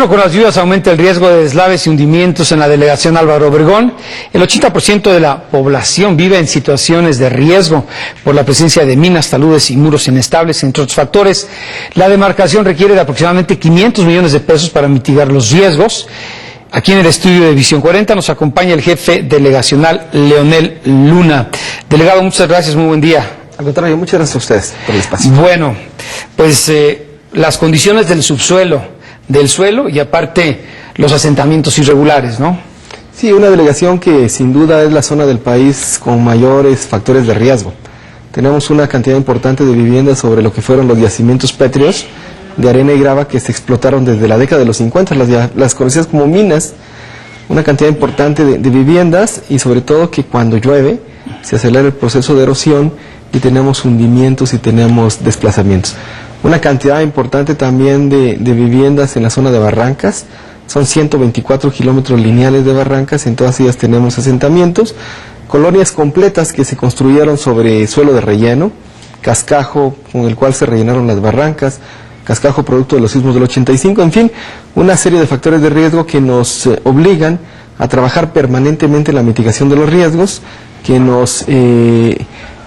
Bueno, con las lluvias aumenta el riesgo de deslaves y hundimientos en la delegación Álvaro Obregón. El 80% de la población vive en situaciones de riesgo por la presencia de minas, taludes y muros inestables, entre otros factores. La demarcación requiere de aproximadamente 500 millones de pesos para mitigar los riesgos. Aquí en el estudio de Visión 40 nos acompaña el jefe delegacional Leonel Luna. Delegado, muchas gracias, muy buen día. Al contrario, muchas gracias a ustedes por el espacio. Bueno, pues las condiciones del subsuelo, del suelo y aparte los asentamientos irregulares, ¿no? Sí, una delegación que sin duda es la zona del país con mayores factores de riesgo. Tenemos una cantidad importante de viviendas sobre lo que fueron los yacimientos pétreos de arena y grava que se explotaron desde la década de los 50, las conocidas como minas, una cantidad importante de viviendas y sobre todo que cuando llueve se acelera el proceso de erosión y tenemos hundimientos y tenemos desplazamientos. Una cantidad importante también de viviendas en la zona de barrancas, son 124 kilómetros lineales de barrancas, en todas ellas tenemos asentamientos, colonias completas que se construyeron sobre suelo de relleno, cascajo con el cual se rellenaron las barrancas, cascajo producto de los sismos del 85, en fin, una serie de factores de riesgo que nos obligan a trabajar permanentemente en la mitigación de los riesgos, que nos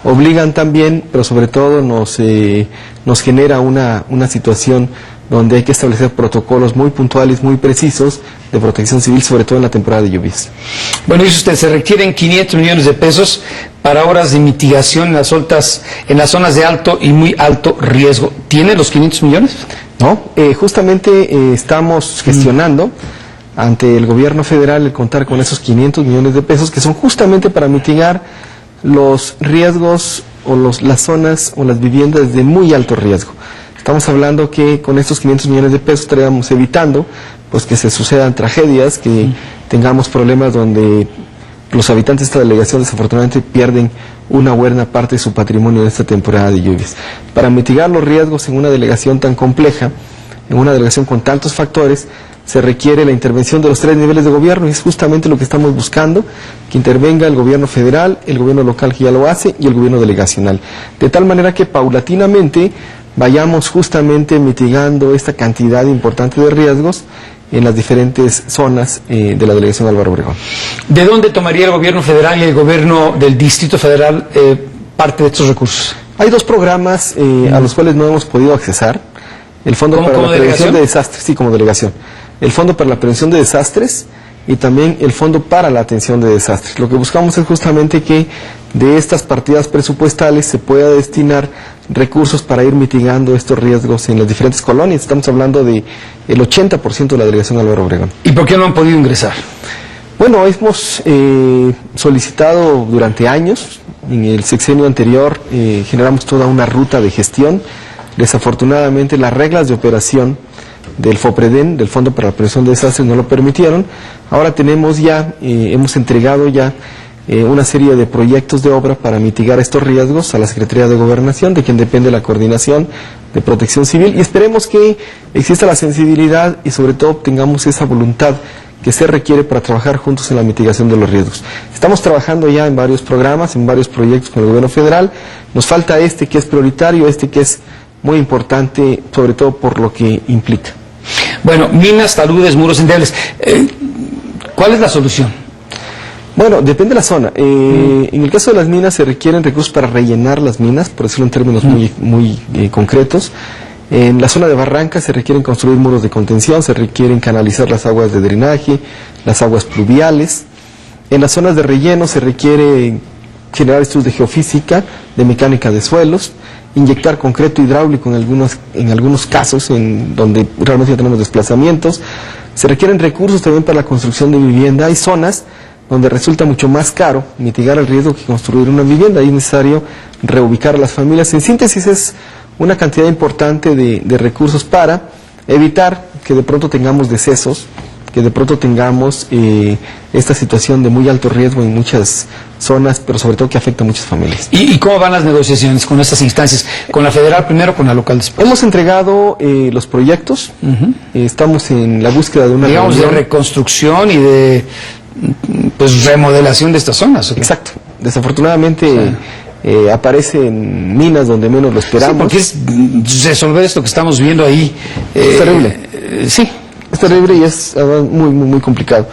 obligan también, pero sobre todo nos genera una situación donde hay que establecer protocolos muy puntuales, muy precisos de protección civil, sobre todo en la temporada de lluvias. Bueno, dice usted, se requieren 500 millones de pesos para obras de mitigación en las zonas de alto y muy alto riesgo. ¿Tiene los 500 millones? No, justamente estamos gestionando ante el gobierno federal el contar con esos 500 millones de pesos que son justamente para mitigar los riesgos o las zonas o las viviendas de muy alto riesgo. Estamos hablando que con estos 500 millones de pesos estaríamos evitando pues que se sucedan tragedias, que tengamos problemas donde los habitantes de esta delegación desafortunadamente pierden una buena parte de su patrimonio en esta temporada de lluvias. Para mitigar los riesgos en una delegación tan compleja, en una delegación con tantos factores, se requiere la intervención de los 3 niveles de gobierno y es justamente lo que estamos buscando, que intervenga el gobierno federal, el gobierno local que ya lo hace y el gobierno delegacional. De tal manera que paulatinamente vayamos justamente mitigando esta cantidad importante de riesgos en las diferentes zonas de la delegación Álvaro Obregón. ¿De dónde tomaría el gobierno federal y el gobierno del Distrito Federal parte de estos recursos? Hay 2 programas a los cuales no hemos podido accesar. El Fondo para la Prevención de Desastres, sí, como delegación. El Fondo para la Prevención de Desastres y también el Fondo para la Atención de Desastres. Lo que buscamos es justamente que de estas partidas presupuestales se pueda destinar recursos para ir mitigando estos riesgos en las diferentes colonias. Estamos hablando del 80% de la delegación Álvaro Obregón. ¿Y por qué no han podido ingresar? Bueno, hemos solicitado durante años, en el sexenio anterior generamos toda una ruta de gestión. Desafortunadamente las reglas de operación del FOPREDEN, del Fondo para la Prevención de Desastres, no lo permitieron. Ahora tenemos ya, hemos entregado ya una serie de proyectos de obra para mitigar estos riesgos a la Secretaría de Gobernación, de quien depende la coordinación de protección civil, y esperemos que exista la sensibilidad y sobre todo tengamos esa voluntad que se requiere para trabajar juntos en la mitigación de los riesgos. Estamos trabajando ya en varios programas, en varios proyectos con el gobierno federal. Nos falta este que es prioritario, este que es muy importante, sobre todo por lo que implica. Bueno, minas, taludes, muros endebles. ¿Cuál es la solución? Bueno, depende de la zona. En el caso de las minas se requieren recursos para rellenar las minas, por decirlo en términos muy concretos. En la zona de barrancas se requieren construir muros de contención, se requieren canalizar las aguas de drenaje, las aguas pluviales. En las zonas de relleno se requiere generar estudios de geofísica, de mecánica de suelos, inyectar concreto hidráulico en algunos casos en donde realmente ya tenemos desplazamientos. Se requieren recursos también para la construcción de vivienda. Hay zonas donde resulta mucho más caro mitigar el riesgo que construir una vivienda. Ahí es necesario reubicar a las familias. En síntesis es una cantidad importante de recursos para evitar que de pronto tengamos decesos, que de pronto tengamos esta situación de muy alto riesgo en muchas zonas, pero sobre todo que afecta a muchas familias. ¿Y cómo van las negociaciones con estas instancias? ¿Con la federal primero o con la local después? Hemos entregado los proyectos, estamos en la búsqueda de una de reconstrucción y de remodelación de estas zonas. ¿Okay? Exacto. Desafortunadamente aparecen minas donde menos lo esperamos. Sí, porque es resolver esto que estamos viendo ahí. Es terrible. Sí. Es terrible y es muy complicado.